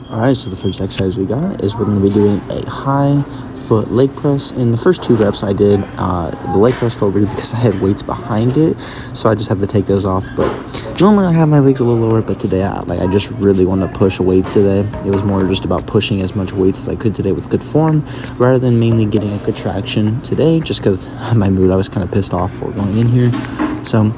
Alright, so the first exercise we got is we're going to be doing a high foot leg press. In the first 2 reps I did, the leg press felt weird because I had weights behind it, so I just had to take those off. But normally I have my legs a little lower, but today I just really want to push weights today. It was more just about pushing as much weights as I could today with good form, rather than mainly getting a contraction today, just because of my mood. I was kind of pissed off for going in here. So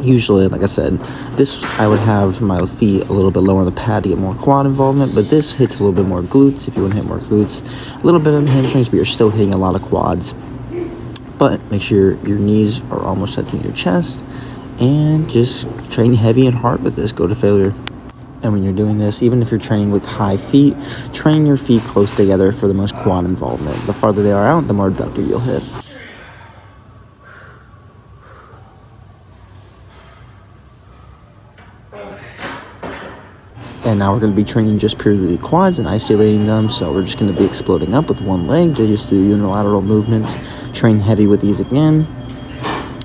usually, like I said, this I would have my feet a little bit lower on the pad to get more quad involvement, but this hits a little bit more glutes if you want to hit more glutes, a little bit of hamstrings, but you're still hitting a lot of quads. But make sure your knees are almost touching your chest, and just train heavy and hard with this. Go to failure. And when you're doing this, even if you're training with high feet, train your feet close together for the most quad involvement. The farther they are out, the more abductor you'll hit. And now we're going to be training just purely quads and isolating them. So we're just going to be exploding up with one leg to just do unilateral movements. Train heavy with these again.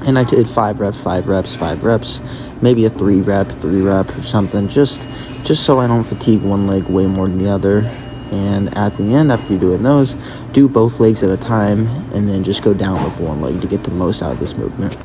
And I did 5 reps, 5 reps, 5 reps. Maybe a 3 rep or something. Just so I don't fatigue one leg way more than the other. And at the end, after you're doing those, do both legs at a time. And then just go down with one leg to get the most out of this movement.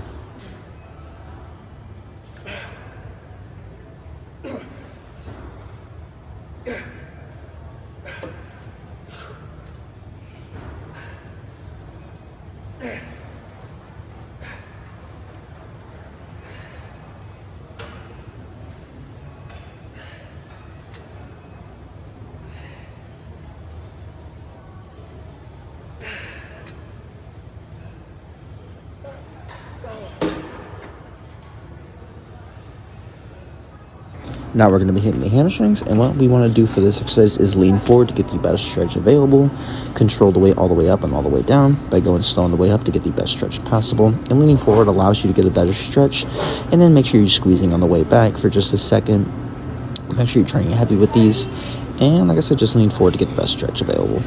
Now we're going to be hitting the hamstrings, and what we want to do for this exercise is lean forward to get the best stretch available, control the weight all the way up and all the way down by going slow on the way up to get the best stretch possible, and leaning forward allows you to get a better stretch, and then make sure you're squeezing on the way back for just a second. Make sure you're training heavy with these, and like I said, just lean forward to get the best stretch available.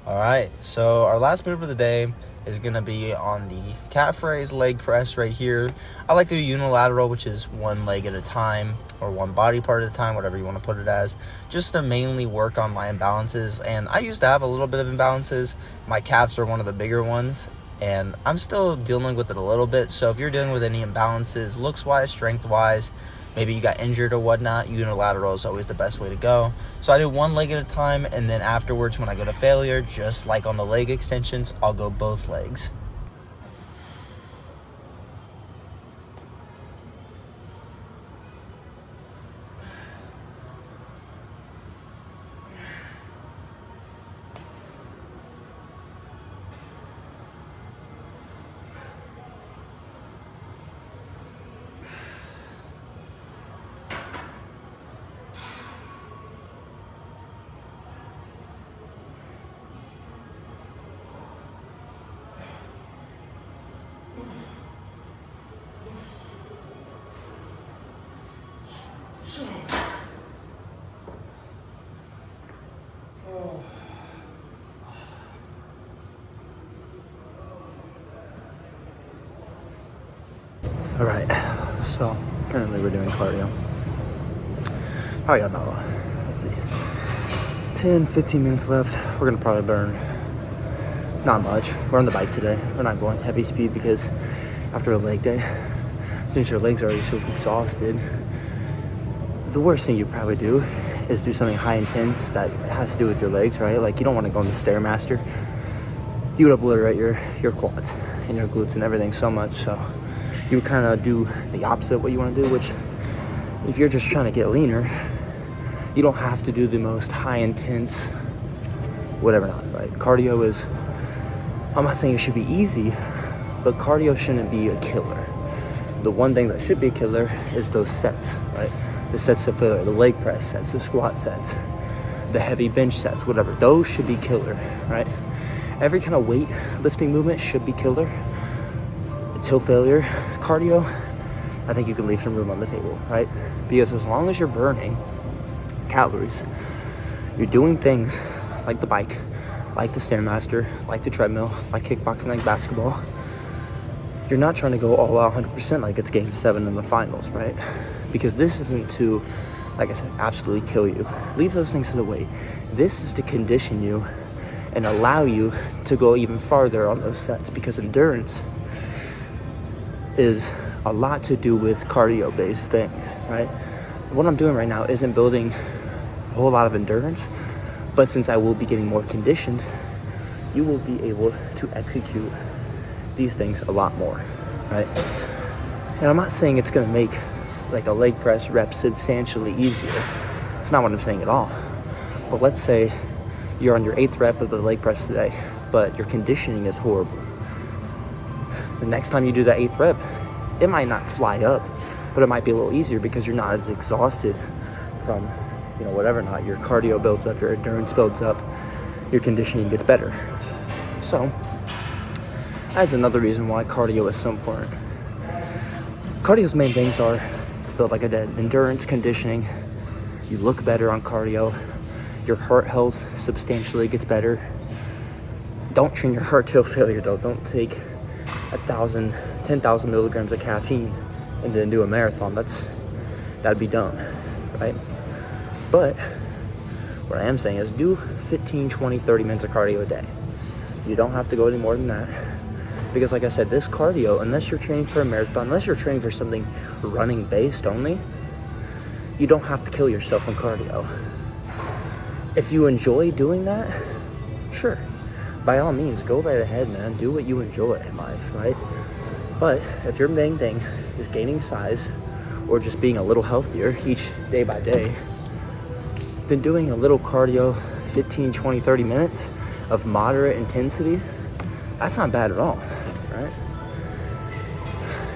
Alright, so our last move of the day is going to be on the calf raise leg press right here. I like to do unilateral, which is one leg at a time or one body part at a time, whatever you want to put it as, just to mainly work on my imbalances. And I used to have a little bit of imbalances. My calves are one of the bigger ones, and I'm still dealing with it a little bit. So if you're dealing with any imbalances, looks-wise, strength-wise, maybe you got injured or whatnot, unilateral is always the best way to go. So I do one leg at a time, and then afterwards when I go to failure, just like on the leg extensions, I'll go both legs. Alright, so currently we're doing cardio. Probably got about, 10-15 minutes left. We're gonna probably burn not much. We're on the bike today. We're not going heavy speed because after a leg day, since your legs are already so exhausted, the worst thing you probably do is do something high intense that has to do with your legs, right? Like, you don't want to go on the Stairmaster. You would obliterate your quads and your glutes and everything so much. So you would kind of do the opposite of what you want to do, which if you're just trying to get leaner, you don't have to do the most high intense whatever not, right? Cardio is, I'm not saying it should be easy, but cardio shouldn't be a killer. The one thing that should be a killer is those sets, right? The sets to failure, the leg press sets, the squat sets, the heavy bench sets, whatever. Those should be killer, right? Every kind of weight lifting movement should be killer till failure cardio, I think you can leave some room on the table, right? Because as long as you're burning calories, you're doing things like the bike, like the Stairmaster, like the treadmill, like kickboxing, like basketball. You're not trying to go all out 100% like it's game 7 in the finals, right? Because this isn't to, like I said, absolutely kill you. Leave those things to the way. This is to condition you and allow you to go even farther on those sets, because endurance is a lot to do with cardio-based things, right? What I'm doing right now isn't building a whole lot of endurance, but since I will be getting more conditioned, you will be able to execute these things a lot more, right? And I'm not saying it's gonna make like a leg press rep substantially easier. It's not what I'm saying at all. But let's say you're on your 8th rep of the leg press today, but your conditioning is horrible. The next time you do that 8th rep, it might not fly up, but it might be a little easier because you're not as exhausted from, whatever not. Your cardio builds up, your endurance builds up, your conditioning gets better. So that's another reason why cardio is so important. Cardio's main things are to build, like I did, endurance, conditioning. You look better on cardio. Your heart health substantially gets better. Don't train your heart till failure though. Don't take 10,000 milligrams of caffeine and then do a marathon. That'd be dumb, right? But what I am saying is do 15, 20, 30 minutes of cardio a day. You don't have to go any more than that. Because like I said, this cardio, unless you're training for a marathon, unless you're training for something running based only, you don't have to kill yourself on cardio. If you enjoy doing that, sure, by all means, go right ahead, man. Do what you enjoy in life, right? But if your main thing is gaining size or just being a little healthier each day by day, then doing a little cardio, 15, 20, 30 minutes of moderate intensity, that's not bad at all, right?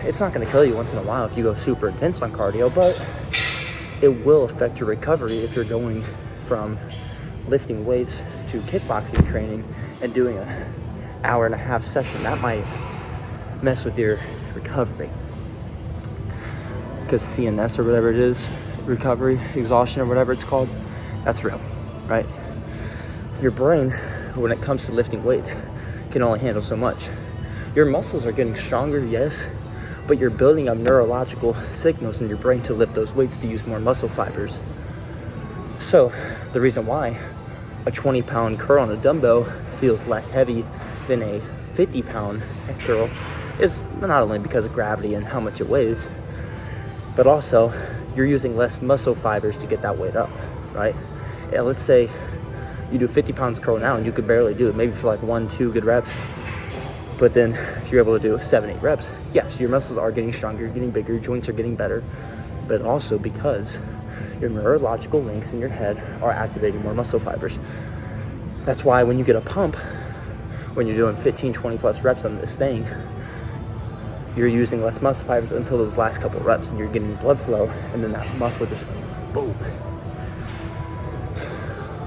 It's not going to kill you once in a while if you go super intense on cardio, but it will affect your recovery if you're going from lifting weights to kickboxing training and doing an hour and a half session. That might mess with your recovery, because CNS or whatever it is, recovery, exhaustion or whatever it's called, that's real, right? Your brain, when it comes to lifting weights, can only handle so much. Your muscles are getting stronger, yes, but you're building up neurological signals in your brain to lift those weights to use more muscle fibers. So the reason why a 20-pound curl on a dumbbell feels less heavy than a 50-pound curl is not only because of gravity and how much it weighs, but also you're using less muscle fibers to get that weight up, right? Yeah, let's say you do 50 pounds curl now and you could barely do it, maybe for like 1-2 good reps, but then you're able to do 7-8 reps. Yes, your muscles are getting stronger, you're getting bigger, your joints are getting better, but also because your neurological links in your head are activating more muscle fibers. That's why when you get a pump, when you're doing 15, 20 plus reps on this thing, you're using less muscle fibers until those last couple reps, and you're getting blood flow, and then that muscle just boom.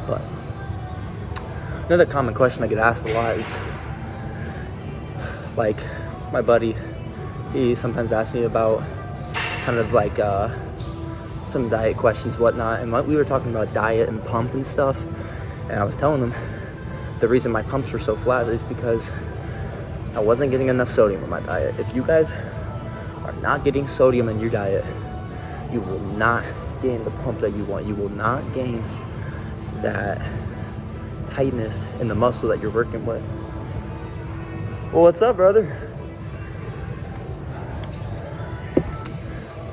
But another common question I get asked a lot is, like, my buddy, he sometimes asks me about kind of like some diet questions, whatnot, and we were talking about diet and pump and stuff, and I was telling him the reason my pumps were so flat is because I wasn't getting enough sodium in my diet. If you guys are not getting sodium in your diet, you will not gain the pump that you want. You will not gain that tightness in the muscle that you're working with. Well, what's up, brother?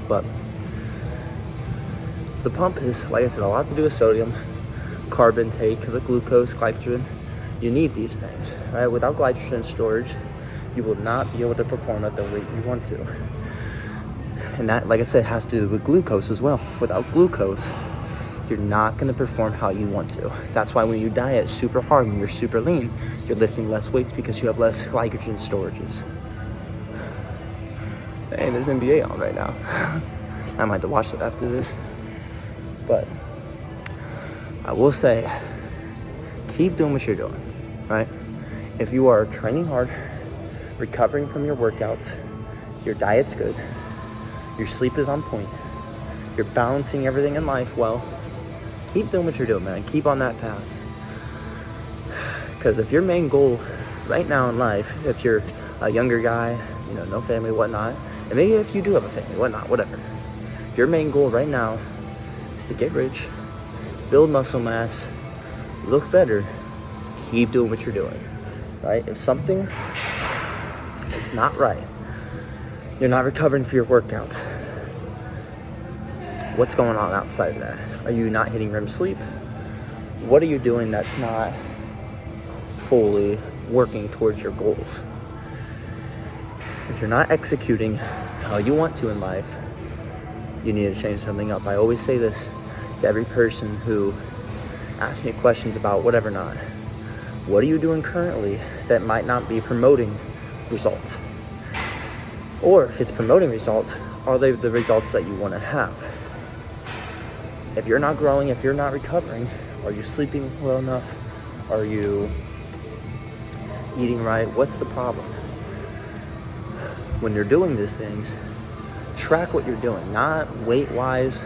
But the pump is, like I said, a lot to do with sodium, carb intake, because of glucose, glycogen. You need these things, right? Without glycogen storage, you will not be able to perform at the rate you want to. And that, like I said, has to do with glucose as well. Without glucose, you're not going to perform how you want to. That's why when you diet super hard, when you're super lean, you're lifting less weights because you have less glycogen storages. Hey, there's NBA on right now. I might have to watch that after this. But I will say, keep doing what you're doing, right? If you are training hard, recovering from your workouts, Your diet's good. Your sleep is on point. You're balancing everything in life well. Keep doing what you're doing, man. Keep on that path. Because if your main goal right now in life, if you're a younger guy, you know, no family, whatnot, and maybe if you do have a family, whatnot, whatever. If your main goal right now is to get rich, build muscle mass, look better, keep doing what you're doing, right? If something is not right, you're not recovering for your workouts, what's going on outside of that? Are you not hitting REM sleep? What are you doing that's not fully working towards your goals? If you're not executing how you want to in life, you need to change something up. I always say this to every person who asks me questions about whatever not. What are you doing currently that might not be promoting results? Or if it's promoting results, are they the results that you want to have? If you're not growing, if you're not recovering, are you sleeping well enough? Are you eating right? What's the problem? When you're doing these things, track what you're doing, not weight-wise,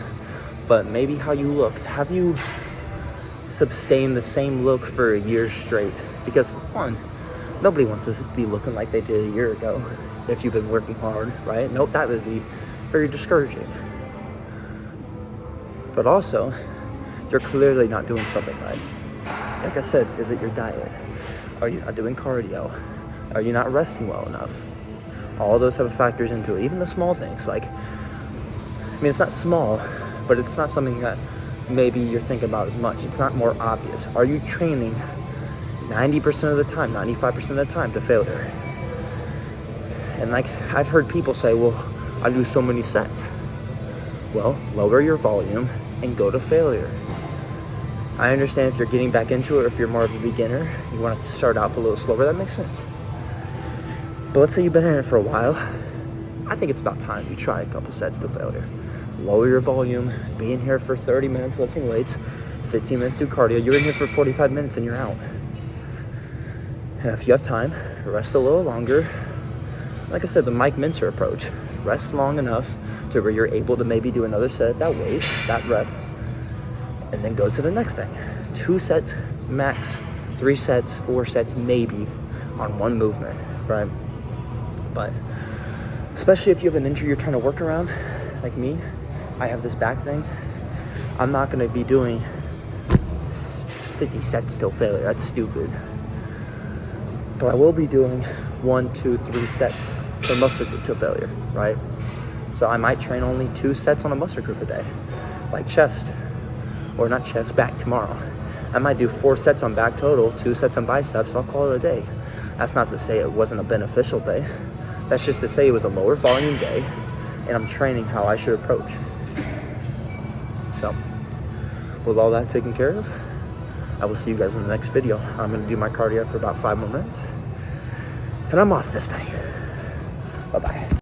but maybe how you look. Have you sustained the same look for a year straight? Because for one, nobody wants to be looking like they did a year ago if you've been working hard, right? Nope, that would be very discouraging. But also, you're clearly not doing something right. Like I said, is it your diet? Are you not doing cardio? Are you not resting well enough? All those have factors into it. Even the small things, like, I mean, it's not small, but it's not something that maybe you're thinking about as much. It's not more obvious. Are you training 90% of the time, 95% of the time to failure? And like, I've heard people say, well, I do so many sets. Well, lower your volume and go to failure. I understand if you're getting back into it, or if you're more of a beginner, you want to start off a little slower, that makes sense. But let's say you've been in it for a while. I think it's about time you try a couple sets to failure. Lower your volume, be in here for 30 minutes lifting weights, 15 minutes do cardio. You're in here for 45 minutes and you're out. And if you have time, rest a little longer. Like I said, the Mike Mincer approach. Rest long enough to where you're able to maybe do another set, that weight, that rep, and then go to the next thing. 2 sets max, 3 sets, 4 sets maybe on one movement, right? But especially if you have an injury you're trying to work around, like me, I have this back thing. I'm not going to be doing 50 sets till failure. That's stupid. But I will be doing 1, 2, 3 sets for muscle group till failure, right? So I might train only 2 sets on a muscle group a day, like chest, or not chest, back tomorrow. I might do 4 sets on back total, 2 sets on biceps. I'll call it a day. That's not to say it wasn't a beneficial day. That's just to say it was a lower volume day, and I'm training how I should approach. So, with all that taken care of, I will see you guys in the next video. I'm going to do my cardio for about 5 more minutes, and I'm off this thing. Bye-bye.